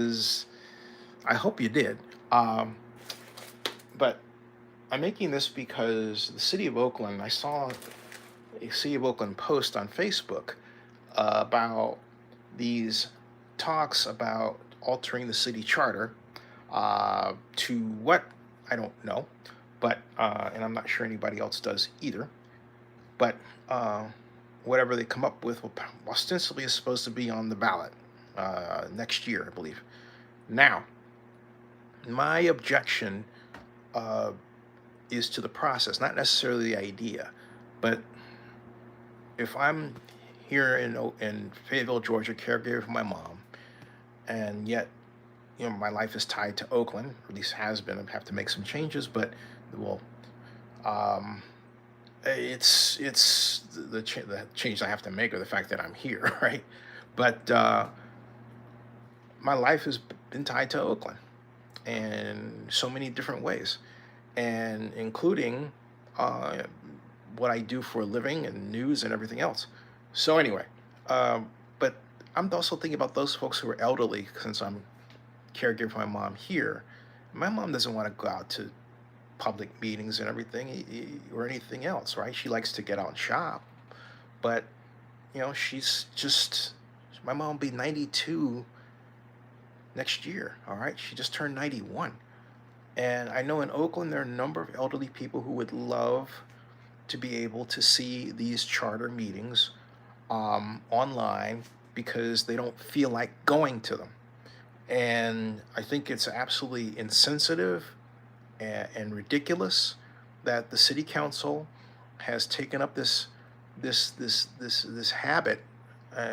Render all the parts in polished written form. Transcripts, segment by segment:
is I hope you did. Um, but I'm making this because the city of Oakland, I saw a city of Oakland post on Facebook about these talks about altering the city charter to what I don't know, but and I'm not sure anybody else does either. But uh, whatever they come up with will ostensibly is supposed to be on the ballot next year, I believe. Now, my objection uh, is to the process, not necessarily the idea. But if I'm here in Fayetteville, Georgia, caregiver for my mom, and yet my life is tied to Oakland, or at least has been. I have to make some changes, but well, um, it's the change I have to make, or the fact that I'm here, right? But my life has been tied to Oakland in so many different ways, and including uh, what I do for a living and news and everything else. So anyway, but I'm also thinking about those folks who are elderly, since I'm caregiver for my mom here. My mom doesn't want to go out to public meetings and everything or anything else, right? She likes to get out and shop, but she's just my mom will be 92 next year. All right, she just turned 91. And I know in Oakland there are a number of elderly people who would love to be able to see these charter meetings online because they don't feel like going to them. And I think it's absolutely insensitive and ridiculous that the city council has taken up this habit.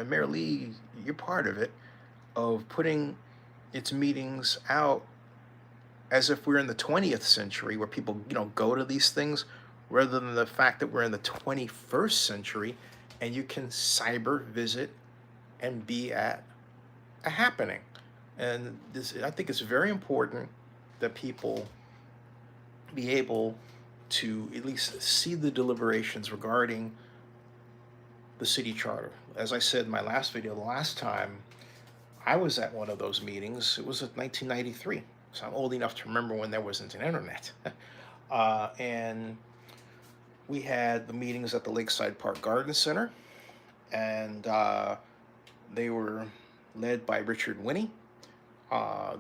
Mayor Lee, you're part of it, of putting its meetings out as if we're in the 20th century, where people go to these things, rather than the fact that we're in the 21st century and you can cyber visit and be at a happening. And this, I think it's very important that people be able to at least see the deliberations regarding the city charter. As I said in my last video, the last time I was at one of those meetings, it was in 1993. So I'm old enough to remember when there wasn't an internet. And we had the meetings at the Lakeside Park Garden Center, and they were led by Richard Winnie,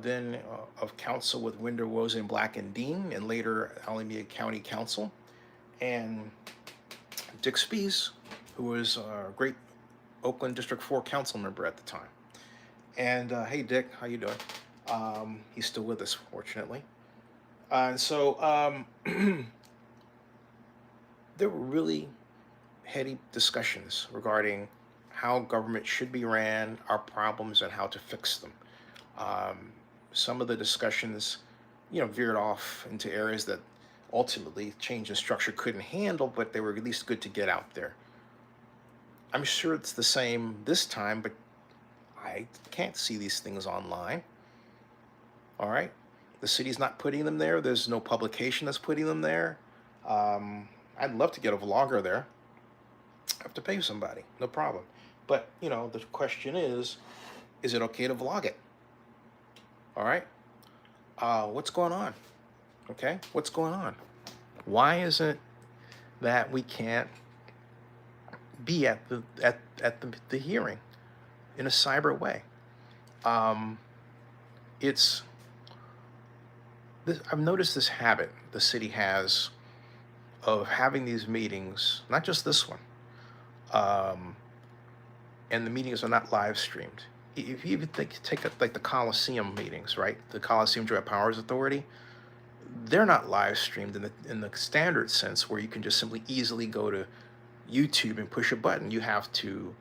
then of council with Winder, Wozen, Black, and Dean, and later Alameda County Council, and Dick Spees, who was a great Oakland District 4 council member at the time. And hey, Dick, how you doing? He's still with us, fortunately. And so there were really heady discussions regarding how government should be ran, our problems, and how to fix them. Some of the discussions, veered off into areas that ultimately change in structure couldn't handle, but they were at least good to get out there. I'm sure it's the same this time, but I can't see these things online. All right. The city's not putting them there. There's no publication that's putting them there. I'd love to get a vlogger there. I have to pay somebody, no problem. But, the question is it okay to vlog it? All right. What's going on? Okay. What's going on? Why is it that we can't be at the hearing in a cyber way? It's this, I've noticed this habit the city has of having these meetings, not just this one, um, and the meetings are not live streamed. If you even take like the Coliseum meetings, right? The Coliseum Joint Powers Authority, they're not live streamed in the standard sense, where you can just simply easily go to YouTube and push a button. You have to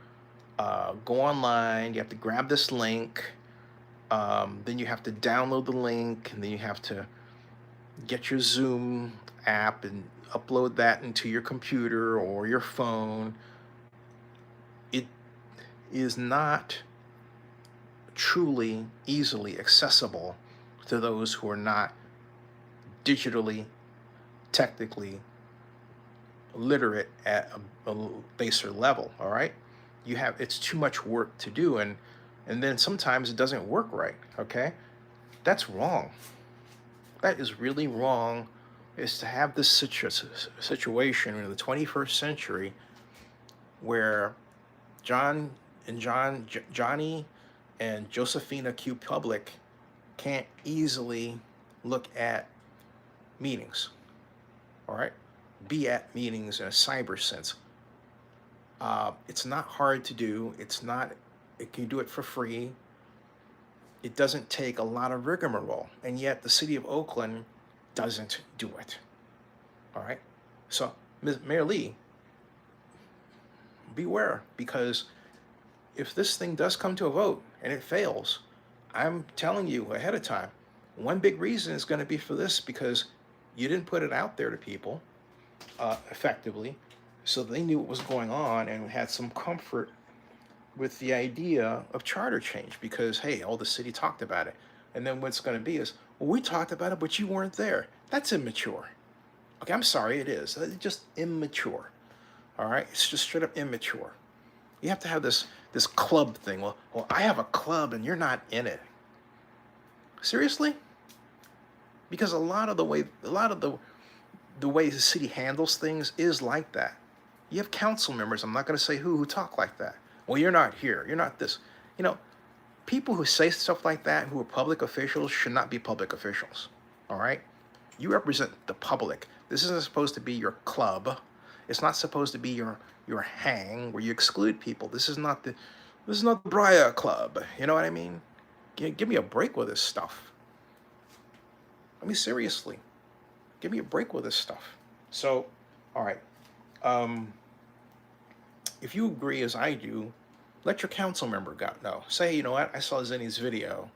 go online. You have to grab this link. Then you have to download the link, and then you have to get your Zoom app and upload that into your computer or your phone. It is not truly easily accessible to those who are not digitally, technically literate at a baser level. All right, it's too much work to do, and and then sometimes it doesn't work right. Okay, that's wrong. That is really wrong. Is to have this situation in the 21st century where Johnny and Josephina Q. Public can't easily look at meetings. All right, be at meetings in a cyber sense. It's not hard to do. It's not. It can do it for free. It doesn't take a lot of rigmarole, and yet the city of Oakland doesn't do it. All right. So, Ms. Mayor Lee, beware, because if this thing does come to a vote and it fails, I'm telling you ahead of time, one big reason is going to be for this because you didn't put it out there to people effectively, so they knew what was going on and had some comfort with the idea of charter change because, hey, all the city talked about it. And then what's going to be is, well, we talked about it, but you weren't there. That's immature. Okay, I'm sorry, it is. It's just immature. All right, it's just straight up immature. You have to have this club thing. Well, I have a club and you're not in it. Seriously? Because a lot of the way the city handles things is like that. You have council members, I'm not going to say who talk like that. Well, you're not here. You're not this. You know, people who say stuff like that, who are public officials, should not be public officials. All right? You represent the public. This isn't supposed to be your club. It's not supposed to be your hang where you exclude people. This is not the Briar Club. You know what I mean? Give me a break with this stuff. I mean, seriously. Give me a break with this stuff. So, all right. If you agree as I do, let your council member know. Say, you know what? I saw Zinni's video,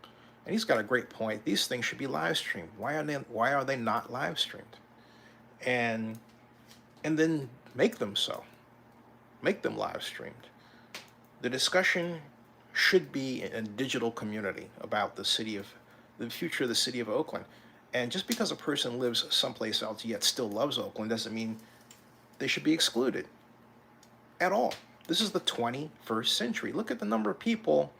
and he's got a great point. These things should be live streamed. Why are they not live streamed? And then make them so. Make them live streamed. The discussion should be in a digital community about the future of the city of Oakland. And just because a person lives someplace else yet still loves Oakland doesn't mean they should be excluded at all. This is the 21st century. Look at the number of people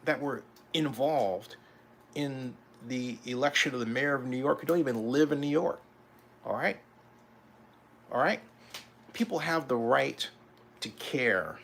that were involved in the election of the mayor of New York who don't even live in New York. All right? All right? People have the right to care